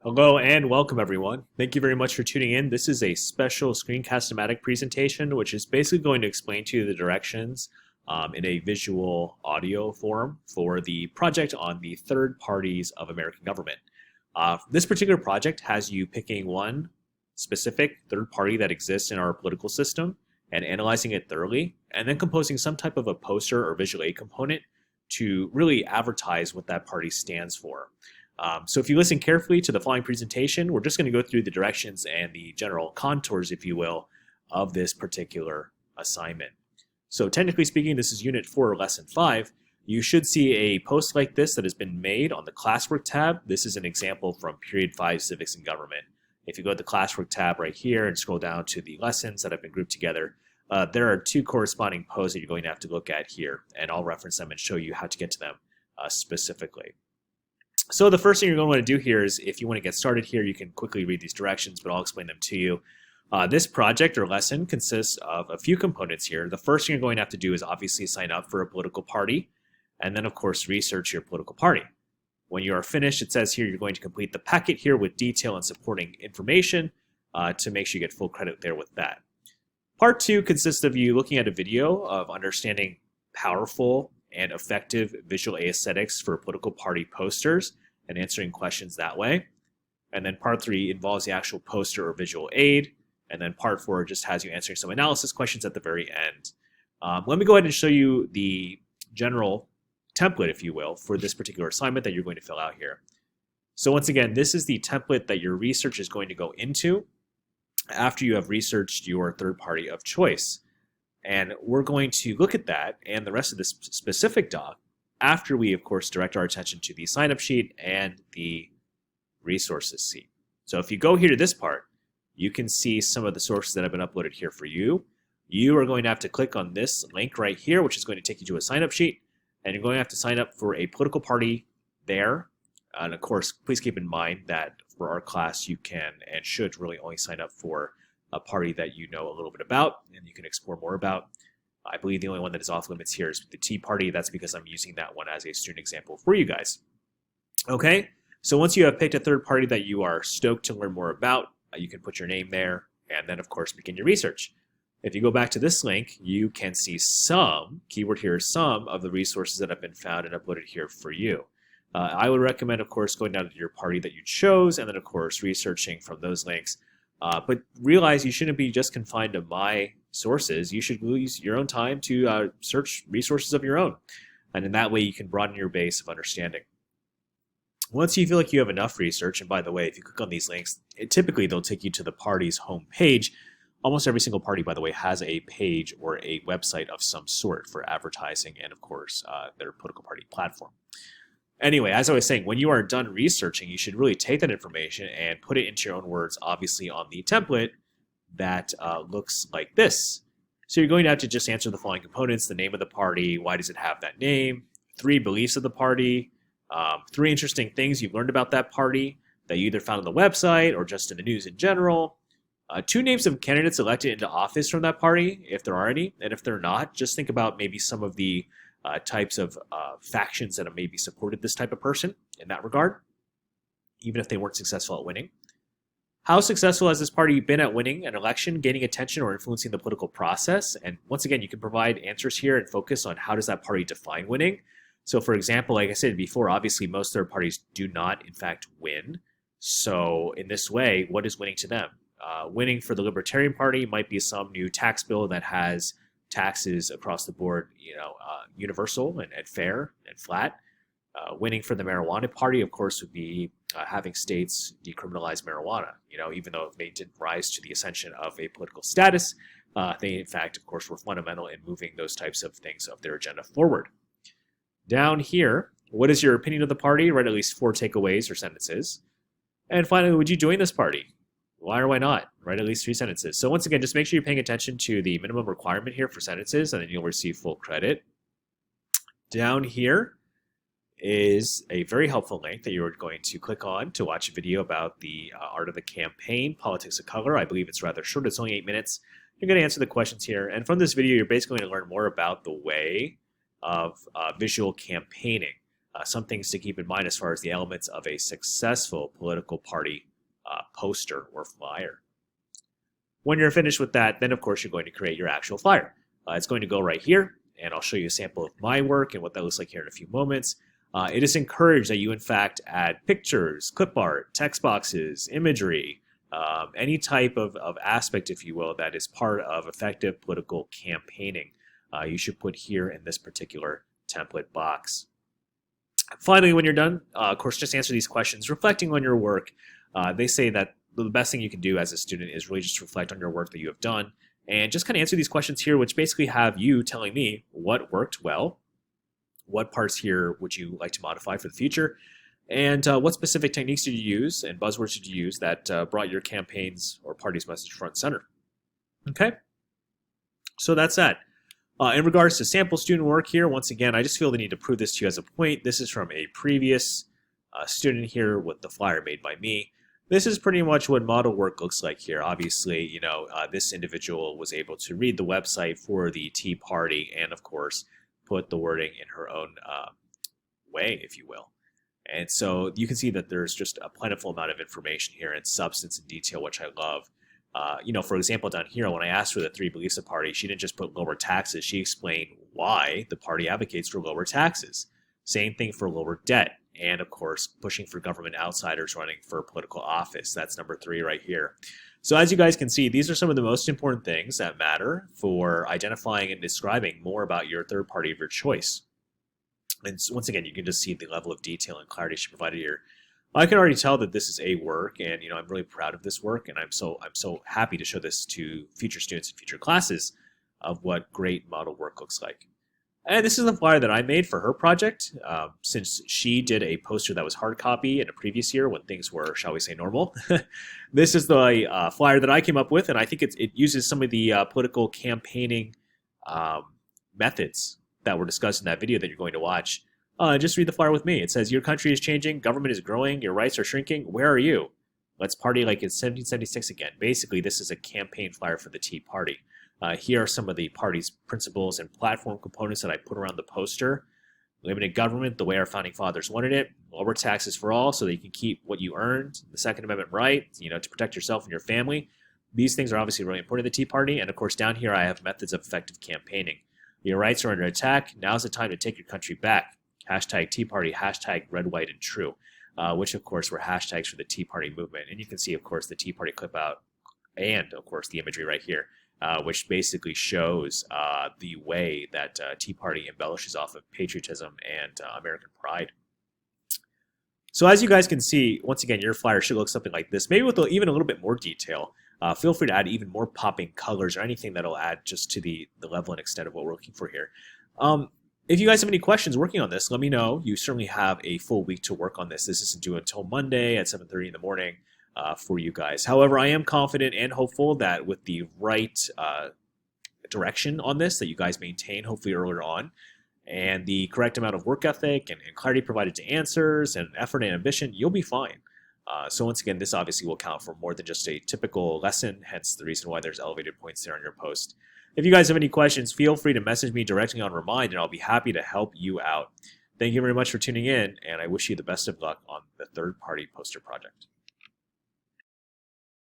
Hello and welcome everyone. Thank you very much for tuning in. This is a special screencast-o-matic presentation, which is basically going to explain to you the directions in a visual audio form for the project on the third parties of American government. This particular project has you picking one specific third party that exists in our political system and analyzing it thoroughly, and then composing some type of a poster or visual aid component to really advertise what that party stands for. So if you listen carefully to the following presentation, we're just going to go through the directions and the general contours, if you will, of this particular assignment. So technically speaking, this is Unit 4, Lesson 5. You should see a post like this that has been made on the Classwork tab. This is an example from Period 5, Civics and Government. If you go to the Classwork tab right here and scroll down to the lessons that have been grouped together, there are two corresponding posts that you're going to have to look at here, and I'll reference them and show you how to get to them specifically. So the first thing you're going to want to do here is, if you want to get started here, you can quickly read these directions, but I'll explain them to you. This project or lesson consists of a few components here. The first thing you're going to have to do is obviously sign up for a political party, and then of course research your political party. When you are finished, it says here you're going to complete the packet here with detail and supporting information to make sure you get full credit there with that. Part 2 consists of you looking at a video of understanding powerful and effective visual aesthetics for political party posters and answering questions that way. And then part 3 involves the actual poster or visual aid. And then part 4 just has you answering some analysis questions at the very end. Let me go ahead and show you the general template, if you will, for this particular assignment that you're going to fill out here. So once again, this is the template that your research is going to go into after you have researched your third party of choice. And we're going to look at that and the rest of this specific doc after we, of course, direct our attention to the sign-up sheet and the resources sheet. So if you go here to this part, you can see some of the sources that have been uploaded here for you. You are going to have to click on this link right here, which is going to take you to a sign-up sheet, and you're going to have to sign up for a political party there. And of course, please keep in mind that for our class, you can and should really only sign up for a party that you know a little bit about and you can explore more about. I believe the only one that is off limits here is the Tea Party. That's because I'm using that one as a student example for you guys. Okay, so once you have picked a third party that you are stoked to learn more about, you can put your name there and then of course begin your research. If you go back to this link, you can see some, keyword here, some of the resources that have been found and uploaded here for you. I would recommend, of course, going down to your party that you chose and then, of course, researching from those links. But realize you shouldn't be just confined to my sources. You should use your own time to search resources of your own. And in that way, you can broaden your base of understanding. Once you feel like you have enough research, and by the way, if you click on these links, typically they'll take you to the party's home page. Almost every single party, by the way, has a page or a website of some sort for advertising and, of course, their political party platform. Anyway, as I was saying, when you are done researching, you should really take that information and put it into your own words, obviously on the template that looks like this. So you're going to have to just answer the following components: the name of the party, why does it have that name, 3 beliefs of the party, 3 interesting things you've learned about that party that you either found on the website or just in the news in general, 2 names of candidates elected into office from that party, if there are any, and if they're not, just think about maybe some of the types of factions that have maybe supported this type of person in that regard, even if they weren't successful at winning. How successful has this party been at winning an election, gaining attention, or influencing the political process? And once again, you can provide answers here and focus on how does that party define winning. So for example, like I said before, obviously most third parties do not, in fact, win. So in this way, what is winning to them? Winning for the Libertarian Party might be some new tax bill that has taxes across the board, universal and fair and flat. Winning for the Marijuana Party, of course, would be having states decriminalize marijuana. Even though they didn't rise to the ascension of a political status, they, in fact, of course, were fundamental in moving those types of things of their agenda forward. Down here, what is your opinion of the party? Write at least 4 takeaways or sentences. And finally, would you join this party? Why or why not? Write at least 3 sentences. So once again, just make sure you're paying attention to the minimum requirement here for sentences, and then you'll receive full credit. Down here is a very helpful link that you're going to click on to watch a video about the art of the campaign, politics of color. I believe it's rather short. It's only 8 minutes. You're going to answer the questions here. And from this video, you're basically going to learn more about the way of visual campaigning. some things to keep in mind as far as the elements of a successful political party poster or flyer. When you're finished with that, then of course you're going to create your actual flyer. It's going to go right here, and I'll show you a sample of my work and what that looks like here in a few moments. It is encouraged that you in fact add pictures, clip art, text boxes, imagery, any type of aspect, if you will, that is part of effective political campaigning. You should put here in this particular template box. Finally, when you're done, of course, just answer these questions, reflecting on your work. They say that the best thing you can do as a student is really just reflect on your work that you have done and just kind of answer these questions here, which basically have you telling me what worked well, what parts here would you like to modify for the future, and what specific techniques did you use and buzzwords did you use that brought your campaign's or party's message front and center. Okay, so that's that. In regards to sample student work here, once again, I just feel the need to prove this to you as a point. This is from a previous student here with the flyer made by me. This is pretty much what model work looks like here. Obviously, this individual was able to read the website for the Tea Party and, of course, put the wording in her own way, if you will. And so you can see that there's just a plentiful amount of information here and substance and detail, which I love. For example, down here, when I asked for the 3 beliefs of the party, she didn't just put lower taxes. She explained why the party advocates for lower taxes. Same thing for lower debt. And, of course, pushing for government outsiders running for political office. That's number 3 right here. So as you guys can see, these are some of the most important things that matter for identifying and describing more about your third party of your choice. And once again, you can just see the level of detail and clarity she provided here. I can already tell that this is a work, and I'm really proud of this work, and I'm so happy to show this to future students in future classes of what great model work looks like. And this is the flyer that I made for her project, since she did a poster that was hard copy in a previous year when things were, shall we say, normal. This is the flyer that I came up with, and I think it uses some of the political campaigning methods that were discussed in that video that you're going to watch. Just read the flyer with me. It says, your country is changing, government is growing, your rights are shrinking. Where are you? Let's party like it's 1776 again. Basically, this is a campaign flyer for the Tea Party. Here are some of the party's principles and platform components that I put around the poster. Limited government, the way our founding fathers wanted it. Lower taxes for all so that you can keep what you earned. The Second Amendment right, to protect yourself and your family. These things are obviously really important to the Tea Party. And of course, down here, I have methods of effective campaigning. Your rights are under attack. Now's the time to take your country back. Hashtag Tea Party, hashtag red, white, and true. Which, of course, were hashtags for the Tea Party movement. And you can see, of course, the Tea Party clip out and, of course, the imagery right here. Which basically shows the way that Tea Party embellishes off of patriotism and American pride. So as you guys can see, once again, your flyer should look something like this, maybe with even a little bit more detail. Feel free to add even more popping colors or anything that'll add just to the level and extent of what we're looking for here. If you guys have any questions working on this, let me know. You certainly have a full week to work on this. This isn't due until Monday at 7:30 in the morning. For you guys. However, I am confident and hopeful that with the right direction on this that you guys maintain hopefully earlier on, and the correct amount of work ethic and clarity provided to answers and effort and ambition, you'll be fine. So once again, this obviously will count for more than just a typical lesson, hence the reason why there's elevated points there on your post. If you guys have any questions, feel free to message me directly on Remind, and I'll be happy to help you out. Thank you very much for tuning in, and I wish you the best of luck on the third party poster project.